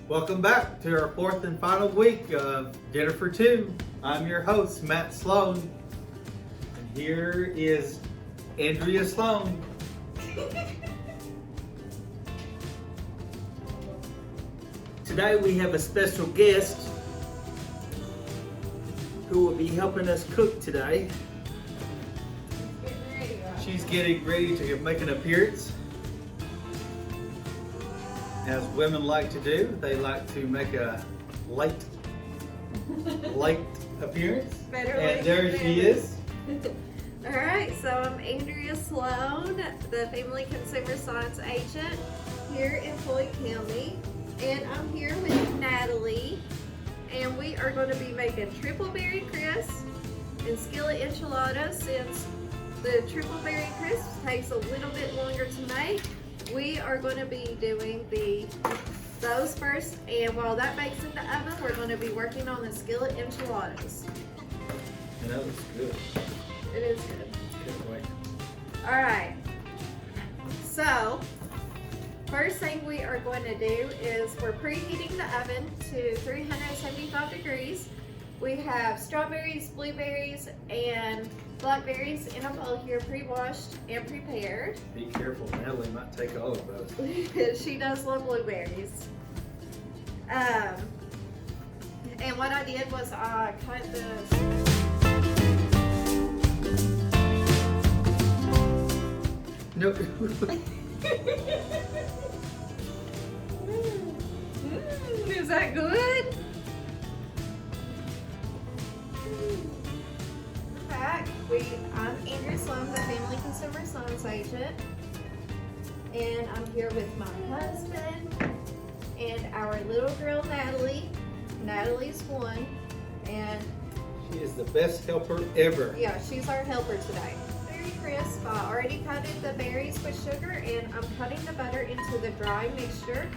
Welcome back to our fourth and final week of Dinner for Two. I'm your host, Matt Sloan. And here is Andrea Sloan. Today we have a special guest who will be helping us cook today. She's getting ready to make an appearance. As women like to do, they like to make a late appearance. And there she is. Alright, so I'm Andrea Sloan, the Family Consumer Science Agent here in Floyd County. And I'm here with Natalie. And we are going to be making triple berry crisp and skillet enchiladas. Since the triple berry crisp takes a little bit longer to make, we are going to be doing those first, and while that bakes in the oven, we're going to be working on the skillet enchiladas. And that looks good. It is good. Can't wait. Alright, so first thing we are going to do is we're preheating the oven to 375 degrees. We have strawberries, blueberries, and blackberries in a bowl here, pre-washed and prepared. Be careful, Natalie might take all of those. She does love blueberries. And what I did was I cut this. No. Is that good? I'm Andrea Sloan, the Family Consumer Science Agent, and I'm here with my husband and our little girl Natalie. Natalie's one, and She is the best helper ever. yeah, she's our helper today. Very crisp. I already coated the berries with sugar, and I'm cutting the butter into the dry mixture.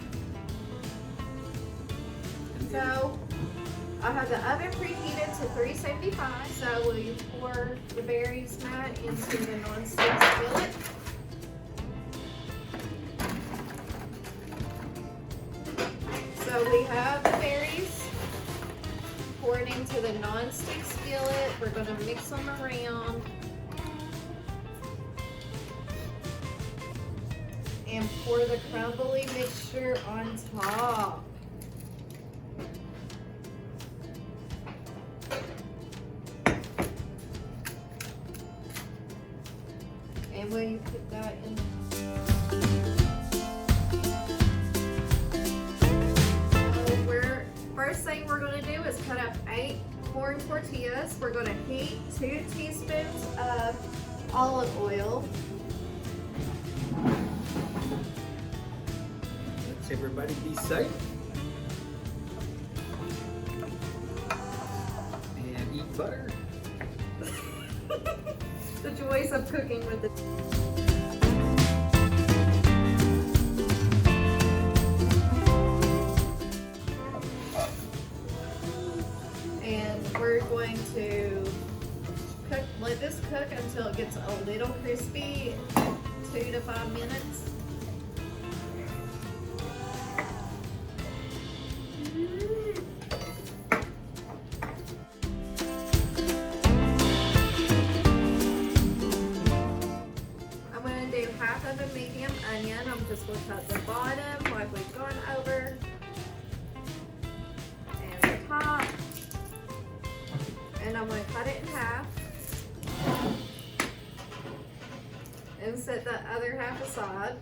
So I have the oven preheated to 375, so will you pour the berries, Matt, into the non-stick skillet? So we have the berries poured into the non-stick skillet. We're going to mix them around and pour the crumbly mixture on top. And when you put that in, first thing we're going to do is cut up 8 corn tortillas. We're going to heat 2 teaspoons of olive oil. Let's everybody be safe. And eat butter. The joys of cooking with the we're going to let this cook until it gets a little crispy, 2 to 5 minutes. I'm going to do half of a medium onion. I'm just going to cut the bottom like we've gone over, and the top. And I'm going to cut it in half and set the other half aside.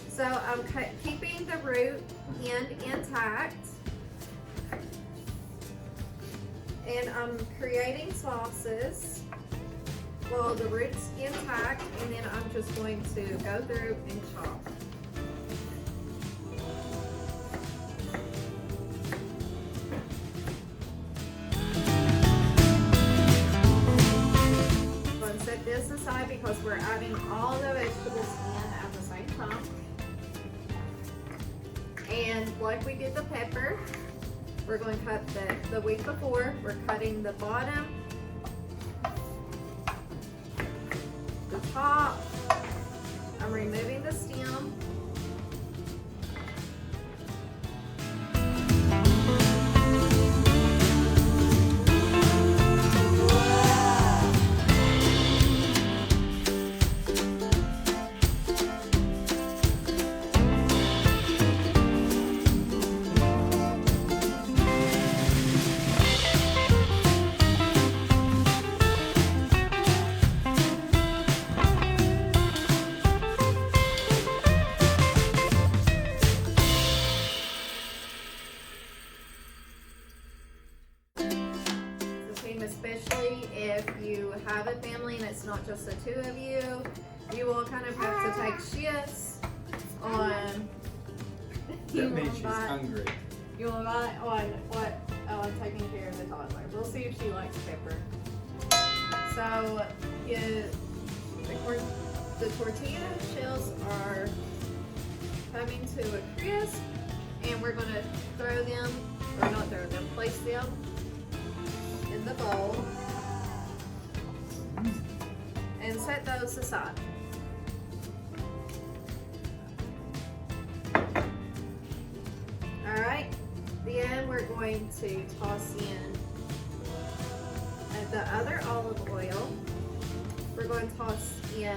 So I'm keeping the root end intact, and I'm creating sauces while the root's intact, and then I'm just going to go through and chop. This aside because we're adding all the vegetables in at the same time. And like we did the pepper, we're going to cut the week before, we're cutting the bottom, the top, I'm removing the stem, just the two of you, you will kind of have to take shifts on. That means she's hungry. You will not on what on taking care of the toddler. We'll see if she likes pepper. So the tortilla shells are coming to a crisp, and we're gonna throw them, or not throw them, place them in the bowl and set those aside. Alright, then we're going to toss in the other olive oil. We're going to toss in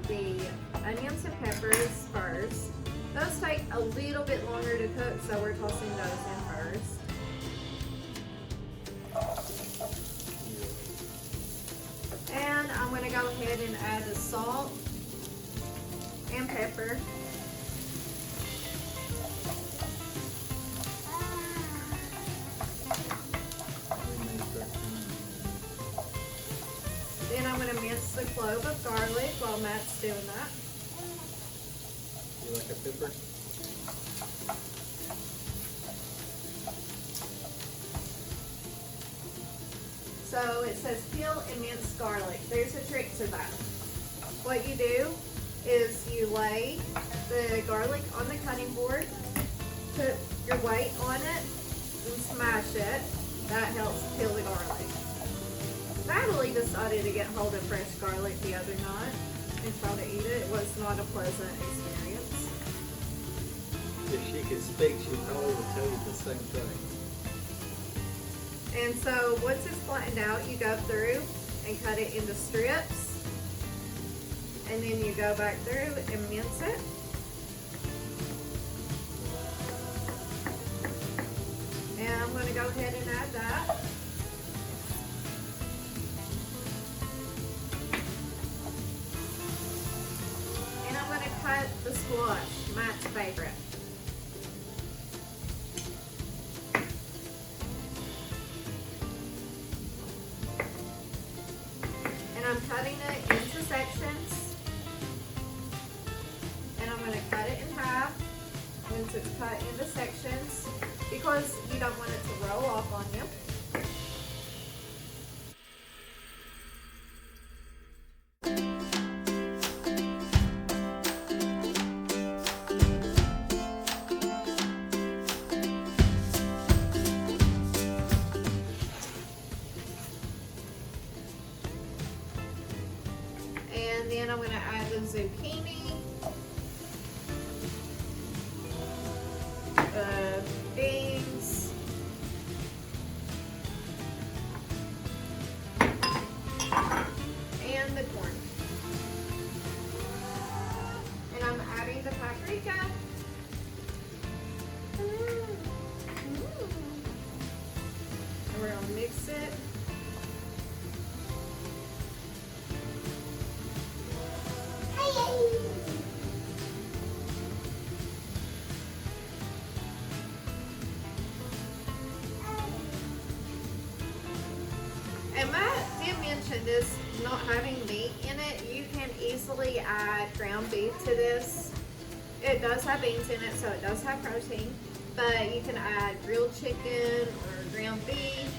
the onions and peppers first. Those take a little bit longer to cook, so we're tossing those in first. And I'm going to go ahead and add the salt and pepper. Then I'm going to mince the clove of garlic while Matt's doing that. You like a pepper? So it says peel and mince garlic. There's a trick to that. What you do is you lay the garlic on the cutting board, put your weight on it, and smash it. That helps peel the garlic. Natalie decided to get hold of fresh garlic the other night and try to eat it. It was not a pleasant experience. If she could speak, she probably would tell you the same thing. And so once it's flattened out, you go through and cut it into strips. And then you go back through and mince it. And I'm going to go ahead and add that. And I'm going to cut the squash, Matt's favorite. And I'm cutting it into sections. And I'm going to cut it in half once it's cut into sections because you don't want it to roll off on you. And then I'm going to add the zucchini, the beans, and the corn. And I'm adding the paprika. And we're going to mix it. And Matt did mention this not having meat in it. You can easily add ground beef to this. It does have beans in it, so it does have protein. But you can add grilled chicken or ground beef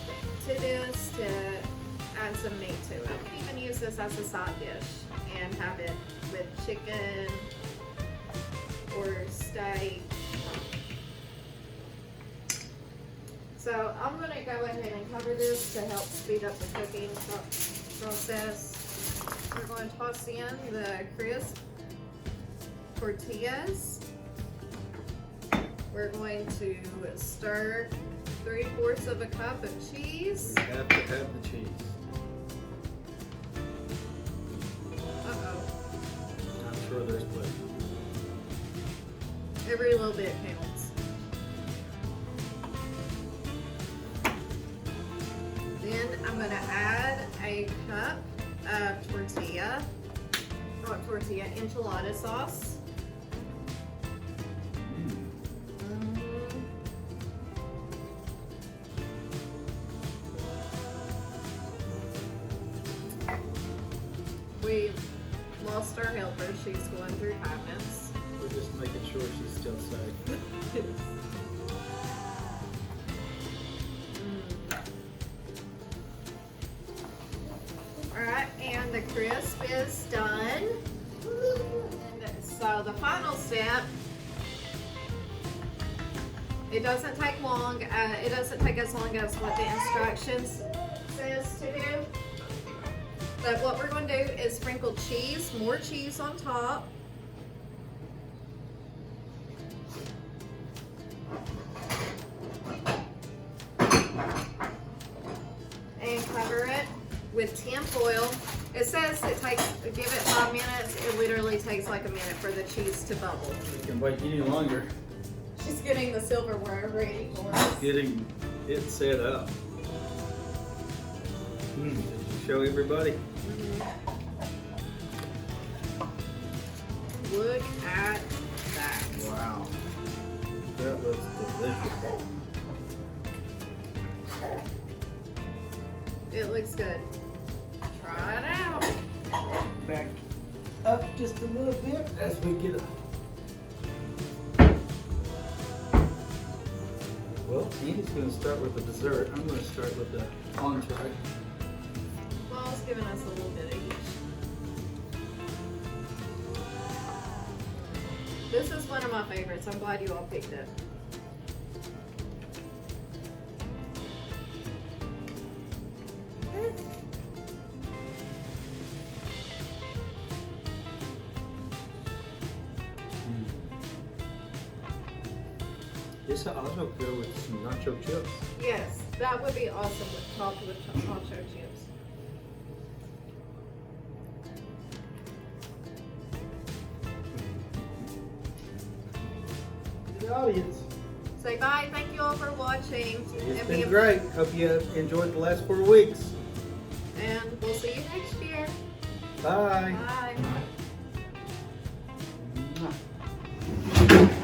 to this to add some meat to it. You can even use this as a side dish and have it with chicken or steak. So I'm going to go ahead and cover this to help speed up the cooking process. We're going to toss in the crisp tortillas. We're going to stir 3/4 of a cup of cheese. We have to have the cheese. Uh-oh. I'm sure there's plenty. Every little bit counts. Then I'm going to add a cup of enchilada sauce. lost our helper. She's going through cabinets. We're just making sure she's still safe. Alright, and the crisp is done. And so the final step, it doesn't take long. It doesn't take as long as what the instructions says to do. But what we're going to do is sprinkle cheese, more cheese on top. And cover it with tin foil. It says it takes, give it 5 minutes. It literally takes like a minute for the cheese to bubble. We can wait any longer. She's getting the silverware ready for us. Getting it set up. Did you show everybody? Look at that. Wow. That looks delicious. It looks good. Try it out. Back up just a little bit as we get up. Well, Andy's going to start with the dessert. I'm going to start with the entree. Paul's giving us a little bit of each. This is one of my favorites. I'm glad you all picked it. This will also go with some nacho chips. Yes, that would be awesome with topped with nacho chips. To the audience. Say bye. Thank you all for watching. It's And been we- great. Hope you enjoyed the last 4 weeks. And we'll see you next year. Bye. Bye.